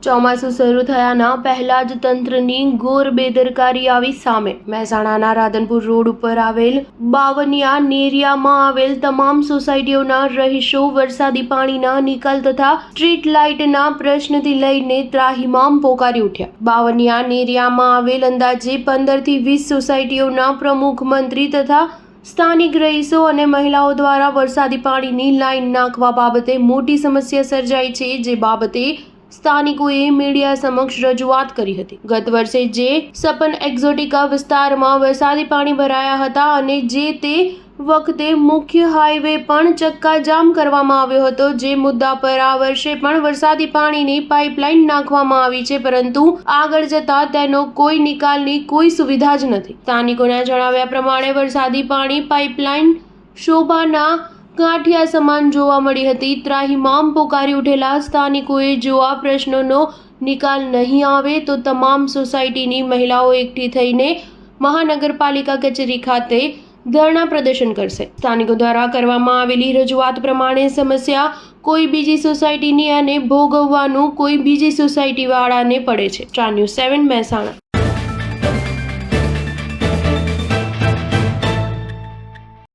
ચોમાસું શરૂ થયાના પહેલા જ તંત્રની ઘોર બેદરકારી આવી સામે. મહેસાણાના રાધનપુર રોડ ઉપર આવેલ બાવનિયા નેરિયામાં આવેલ તમામ સોસાયટીઓના રહીશો વરસાદી પાણીના નિકાલ તથા સ્ટ્રીટ લાઇટના પ્રશ્નથી લઈને ત્રાહિમામ પોકારી ઉઠ્યા. બાવનિયા નેરિયામાં આવેલ અંદાજે 15 થી 20 સોસાયટીઓના પ્રમુખ, મંત્રી તથા સ્થાનિક રહીશો અને મહિલાઓ દ્વારા વરસાદી પાણીની લાઇન નાખવા બાબતે મોટી સમસ્યા સર્જાઈ છે, જે બાબતે સ્થાનિકોએ મીડિયા સમક્ષ રજૂઆત કરી હતી. ગત વર્ષે જે સપન એક્ઝોટિકા વિસ્તારમાં વરસાદી પાણી ભરાયા હતા અને જે તે વખતે મુખ્ય હાઈવે પણ ચક્કાજામ કરવામાં આવ્યો હતો, જે મુદ્દા પર આ વર્ષે પણ વરસાદી પાણીની પાઇપલાઇન નાખવામાં આવી છે, પરંતુ આગળ જતા તેનો કોઈ નિકાલની કોઈ સુવિધા જ નથી. સ્થાનિકોના જણાવ્યા પ્રમાણે વરસાદી પાણી પાઇપલાઇન શોભાના ગાંઠિયા સમાન જોવા મળી હતી. ત્રાહિમામ પોકારી ઉઠેલા સ્થાનિકોએ જો આ પ્રશ્નોનો નિકાલ નહીં આવે તો તમામ સોસાયટીની મહિલાઓ એકઠી થઈને મહાનગરપાલિકા કચેરી ખાતે ધરણા પ્રદર્શન કરશે. સ્થાનિકો દ્વારા કરવામાં આવેલી રજૂઆત પ્રમાણે સમસ્યા કોઈ બીજી સોસાયટીની અને ભોગવવાનું કોઈ બીજી સોસાયટી વાળાને પડે છે. Star news 7 Mehsana.